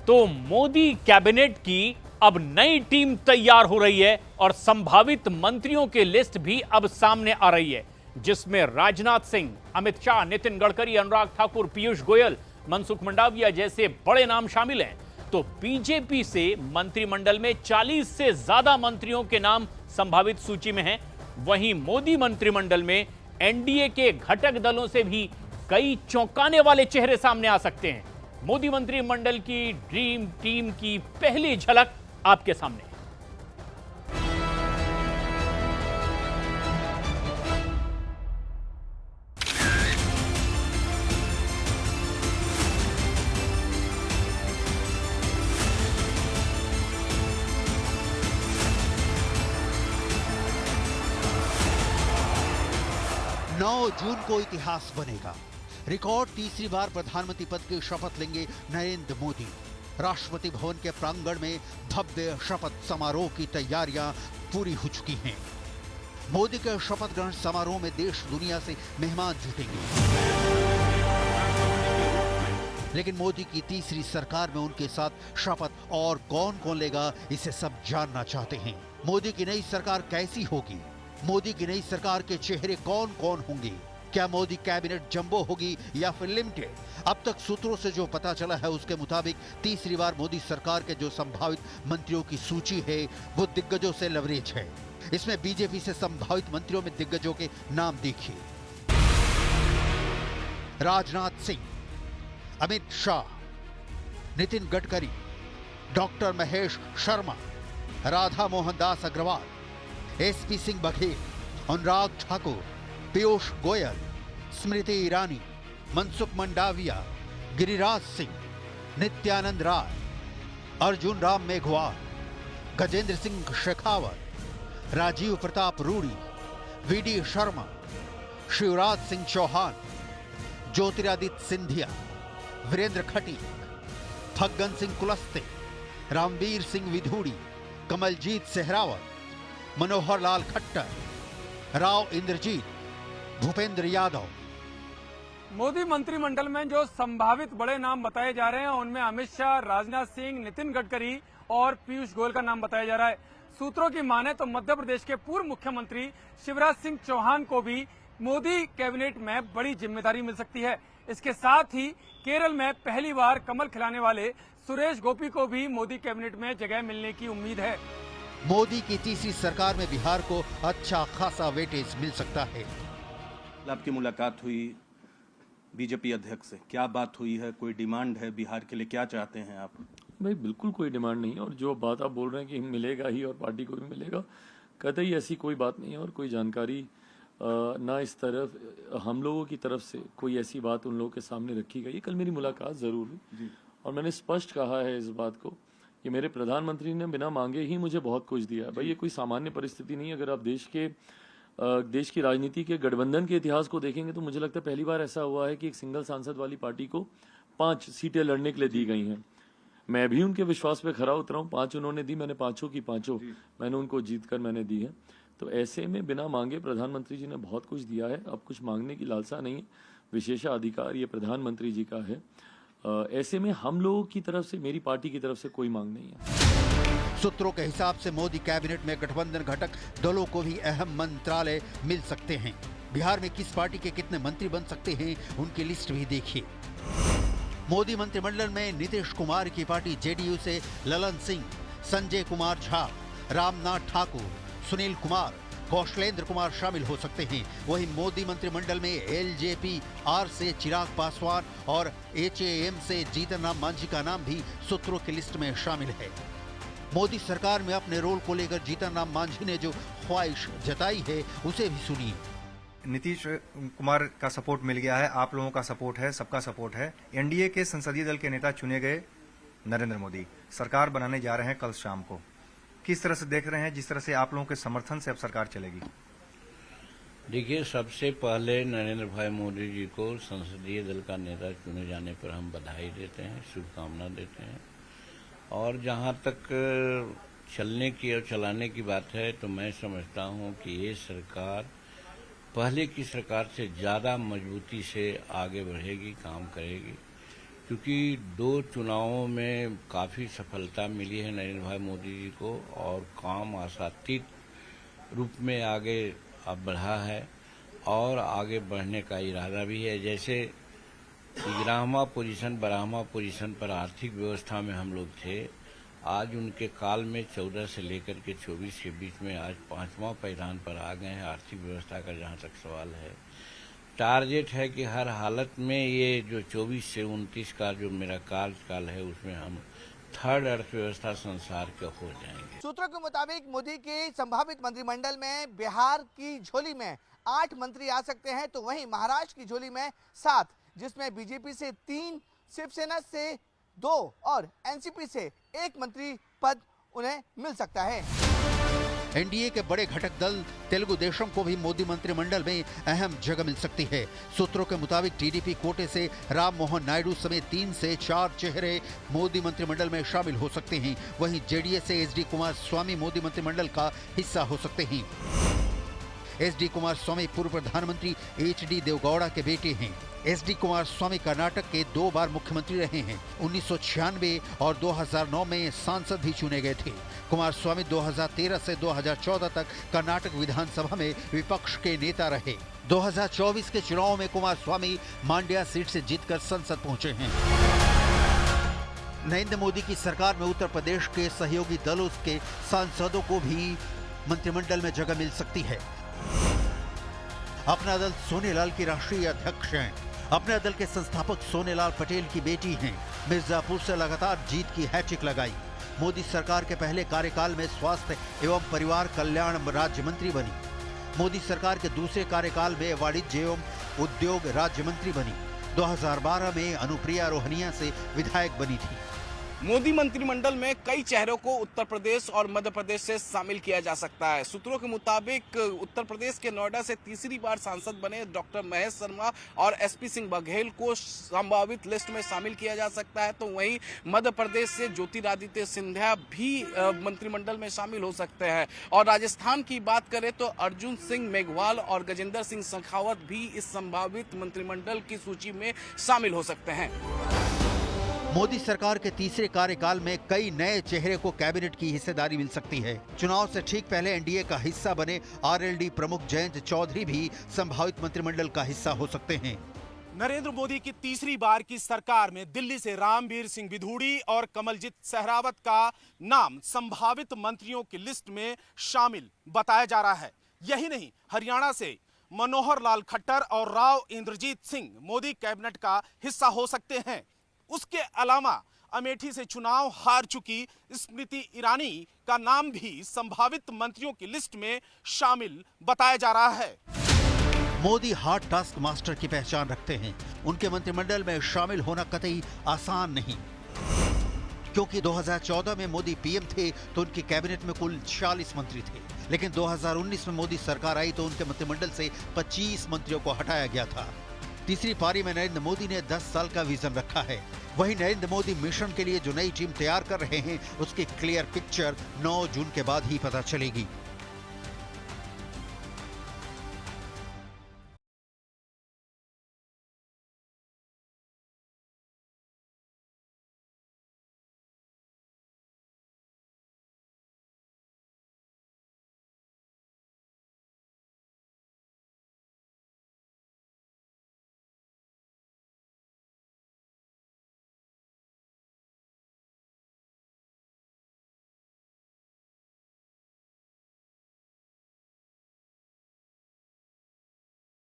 तो मोदी कैबिनेट की अब नई टीम तैयार हो रही है और संभावित मंत्रियों की लिस्ट भी अब सामने आ रही है, जिसमें राजनाथ सिंह, अमित शाह, नितिन गडकरी, अनुराग ठाकुर, पीयूष गोयल, मनसुख मंडाविया जैसे बड़े नाम शामिल हैं। तो बीजेपी से मंत्रिमंडल में 40 से ज्यादा मंत्रियों के नाम संभावित सूची में हैं। वहीं मोदी मंत्रिमंडल में एनडीए के घटक दलों से भी कई चौंकाने वाले चेहरे सामने आ सकते हैं। मोदी मंत्रिमंडल की ड्रीम टीम की पहली झलक आपके सामने। नौ जून को इतिहास बनेगा। रिकॉर्ड तीसरी बार प्रधानमंत्री पद की शपथ लेंगे नरेंद्र मोदी। राष्ट्रपति भवन के प्रांगण में भव्य शपथ समारोह की तैयारियां पूरी हो चुकी हैं। मोदी के शपथ ग्रहण समारोह में देश दुनिया से मेहमान जुटेंगे। लेकिन मोदी की तीसरी सरकार में उनके साथ शपथ और कौन कौन लेगा, इसे सब जानना चाहते हैं। मोदी की नई सरकार कैसी होगी? मोदी की नई सरकार के चेहरे कौन कौन होंगे? क्या मोदी कैबिनेट जंबो होगी या फिर लिमिटेड? अब तक सूत्रों से जो पता चला है उसके मुताबिक तीसरी बार मोदी सरकार के जो संभावित मंत्रियों की सूची है वो दिग्गजों से लवरेज है। इसमें बीजेपी से संभावित मंत्रियों में दिग्गजों के नाम देखिए। Rajnath Singh, Amit Shah, Nitin Gadkari, doctor Mahesh Sharma, Radha Mohan Das Agarwal, SP Singh Baghel, Anurag Thakur, Piyush Goyal, Smriti Irani, Mansukh Mandaviya, Giriraj Singh, Nityanand Rai, Arjun Ram Meghwal, Gajendra Singh Shekhawat, Rajiv Pratap Rudy, VD Sharma, Shivraj Singh Chauhan, Jyotiraditya Scindia, Virendra Khatik, Faggan Singh Kulaste, Ramveer Singh विधूड़ी, Kamaljeet Sehrawat, Manohar Lal Khattar, Rao Inderjit, Bhupendra Yadav. Modi मंत्रिमंडल में जो संभावित बड़े नाम बताए जा रहे हैं उनमें अमित शाह, राजनाथ सिंह, नितिन गडकरी और पीयूष गोयल का नाम बताया जा रहा है। सूत्रों की माने तो मध्य प्रदेश के पूर्व मुख्यमंत्री शिवराज सिंह चौहान को भी मोदी कैबिनेट में बड़ी जिम्मेदारी मिल सकती है। इसके साथ ही केरल में पहली बार कमल खिलाने वाले सुरेश गोपी को भी मोदी कैबिनेट में जगह मिलने की उम्मीद है। मोदी की तीसरी सरकार में बिहार को अच्छा खासा वेटेज मिल सकता है। आपकी मुलाकात हुई बीजेपी अध्यक्ष से, क्या बात हुई है? कोई डिमांड है बिहार के लिए? क्या चाहते हैं आप? भाई बिल्कुल कोई डिमांड नहीं है, और जो बात आप बोल रहे हैं कि मिलेगा ही और पार्टी को भी मिलेगा, कतई ऐसी कोई बात नहीं है। और कोई जानकारी ना इस तरफ हम लोगों की तरफ से कोई ऐसी बात उन लोगों के सामने रखी गई। कल मेरी मुलाकात जरूर हुई और मैंने स्पष्ट कहा है इस बात को कि मेरे प्रधानमंत्री ने बिना मांगे ही मुझे बहुत कुछ दिया है। भाई ये कोई सामान्य परिस्थिति नहीं है। अगर आप देश की राजनीति के गठबंधन के इतिहास को देखेंगे तो मुझे लगता है पहली बार ऐसा हुआ है कि एक सिंगल सांसद वाली पार्टी को 5 सीटें लड़ने के लिए दी गई हैं। मैं भी उनके विश्वास पे खरा उतरा हूँ। 5 उन्होंने दी, मैंने पांचों की पांचों मैंने उनको जीत कर मैंने दी है। तो ऐसे में बिना मांगे प्रधानमंत्री जी ने बहुत कुछ दिया है। अब कुछ मांगने की लालसा नहीं है, विशेषाधिकार ये प्रधानमंत्री जी का है। ऐसे में हम लोगों की तरफ से, मेरी पार्टी की तरफ से कोई मांग नहीं है। सूत्रों के हिसाब से मोदी कैबिनेट में गठबंधन घटक दलों को भी अहम मंत्रालय मिल सकते हैं। बिहार में किस पार्टी के कितने मंत्री बन सकते हैं उनकी लिस्ट भी देखिए। मोदी मंत्रिमंडल में नीतीश कुमार की पार्टी जेडीयू से ललन सिंह, संजय कुमार झा, रामनाथ ठाकुर, सुनील कुमार, कौशलेंद्र कुमार शामिल हो सकते हैं। वहीं मोदी मंत्रिमंडल में एलजेपी आर से चिराग पासवान और एचएएम से जीतन राम मांझी का नाम भी सूत्रों की लिस्ट में शामिल है। मोदी सरकार में अपने रोल को लेकर जीतन राम मांझी ने जो ख्वाहिश जताई है उसे भी सुनिए। नीतीश कुमार का सपोर्ट मिल गया है, आप लोगों का सपोर्ट है, सबका सपोर्ट है। एनडीए के संसदीय दल के नेता चुने गए नरेंद्र मोदी सरकार बनाने जा रहे हैं कल शाम को। किस तरह से देख रहे हैं, जिस तरह से आप लोगों के समर्थन से अब सरकार चलेगी? देखिए, सबसे पहले नरेंद्र भाई मोदी जी को संसदीय दल का नेता चुने जाने पर हम बधाई देते हैं, शुभकामना देते हैं। और जहां तक चलने की और चलाने की बात है तो मैं समझता हूं कि ये सरकार पहले की सरकार से ज्यादा मजबूती से आगे बढ़ेगी, काम करेगी। क्योंकि 2 चुनावों में काफ़ी सफलता मिली है नरेंद्र भाई मोदी जी को और काम आशातीत रूप में आगे अब बढ़ा है और आगे बढ़ने का इरादा भी है। जैसे 11वां पोजीशन 12वां पोजीशन पर आर्थिक व्यवस्था में हम लोग थे, आज उनके काल में 14 से लेकर के 24 के बीच में आज 5वां पैदान पर आ गए हैं आर्थिक व्यवस्था का जहां तक सवाल है। टारगेट है कि हर हालत में ये जो 24 से 29 का जो मेरा कार्यकाल है उसमें हम 3rd अर्थव्यवस्था संसार के हो जाएंगे। सूत्रों के मुताबिक मोदी के संभावित मंत्रिमंडल में बिहार की झोली में 8 मंत्री आ सकते हैं, तो वहीं महाराष्ट्र की झोली में 7, जिसमें बीजेपी से 3, शिवसेना से 2 और एनसीपी से 1 मंत्री पद उन्हें मिल सकता है। एनडीए के बड़े घटक दल तेलुगु देशम को भी मोदी मंत्रिमंडल में अहम जगह मिल सकती है। सूत्रों के मुताबिक टीडीपी कोटे से राम मोहन नायडू समेत 3 से 4 चेहरे मोदी मंत्रिमंडल में शामिल हो सकते हैं। वहीं जेडीएस से एचडी कुमारस्वामी मोदी मंत्रिमंडल का हिस्सा हो सकते हैं। एचडी कुमारस्वामी पूर्व प्रधानमंत्री एचडी देवगौड़ा के बेटे हैं। एचडी कुमारस्वामी कर्नाटक के 2 बार मुख्यमंत्री रहे हैं। 1996 और 2009 में सांसद भी चुने गए थे। कुमारस्वामी 2013 से 2014 तक कर्नाटक विधानसभा में विपक्ष के नेता रहे। 2024 के चुनाव में कुमारस्वामी मांड्या सीट से जीतकर संसद पहुंचे हैं। नरेंद्र मोदी की सरकार में उत्तर प्रदेश के सहयोगी दलों के सांसदों को भी मंत्रिमंडल में जगह मिल सकती है। अपना दल सोनेलाल की राष्ट्रीय अध्यक्ष हैं। अपने दल के संस्थापक सोनेलाल पटेल की बेटी हैं। मिर्जापुर से लगातार जीत की हैट्रिक लगाई। मोदी सरकार के पहले कार्यकाल में स्वास्थ्य एवं परिवार कल्याण राज्य मंत्री बनी। मोदी सरकार के दूसरे कार्यकाल में वाणिज्य एवं उद्योग राज्य मंत्री बनी। 2012 में अनुप्रिया रोहनिया से विधायक बनी थी। मोदी मंत्रिमंडल में कई चेहरों को उत्तर प्रदेश और मध्य प्रदेश से शामिल किया जा सकता है। सूत्रों के मुताबिक उत्तर प्रदेश के नोएडा से तीसरी बार सांसद बने डॉक्टर महेश शर्मा और एसपी सिंह बघेल को संभावित लिस्ट में शामिल किया जा सकता है, तो वहीं मध्य प्रदेश से ज्योतिरादित्य सिंधिया भी मंत्रिमंडल में शामिल हो सकते हैं। और राजस्थान की बात करें तो अर्जुन सिंह मेघवाल और गजेंद्र सिंह शेखावत भी इस संभावित मंत्रिमंडल की सूची में शामिल हो सकते हैं। मोदी सरकार के तीसरे कार्यकाल में कई नए चेहरे को कैबिनेट की हिस्सेदारी मिल सकती है। चुनाव से ठीक पहले एनडीए का हिस्सा बने आरएलडी प्रमुख जयंत चौधरी भी संभावित मंत्रिमंडल का हिस्सा हो सकते हैं। नरेंद्र मोदी की तीसरी बार की सरकार में दिल्ली से रामवीर सिंह विधूड़ी और कमलजीत सहरावत का नाम संभावित मंत्रियों की लिस्ट में शामिल बताया जा रहा है। यही नहीं, हरियाणा से मनोहर लाल खट्टर और राव इंद्रजीत सिंह मोदी कैबिनेट का हिस्सा हो सकते हैं। उसके अलावा अमेठी से चुनाव हार चुकी स्मृति ईरानी का नाम भी संभावित मंत्रियों की लिस्ट में शामिल बताया जा रहा है। मोदी हार्ड टास्क मास्टर की पहचान रखते हैं। उनके मंत्रिमंडल में शामिल होना कतई आसान नहीं, क्योंकि 2014 में मोदी पीएम थे तो उनकी कैबिनेट में कुल 46 मंत्री थे, लेकिन 2019 में मोदी सरकार आई तो उनके मंत्रिमंडल से 25 मंत्रियों को हटाया गया था। तीसरी पारी में नरेंद्र मोदी ने 10 साल का विजन रखा है। वहीं नरेंद्र मोदी मिशन के लिए जो नई टीम तैयार कर रहे हैं उसकी क्लियर पिक्चर 9 जून के बाद ही पता चलेगी।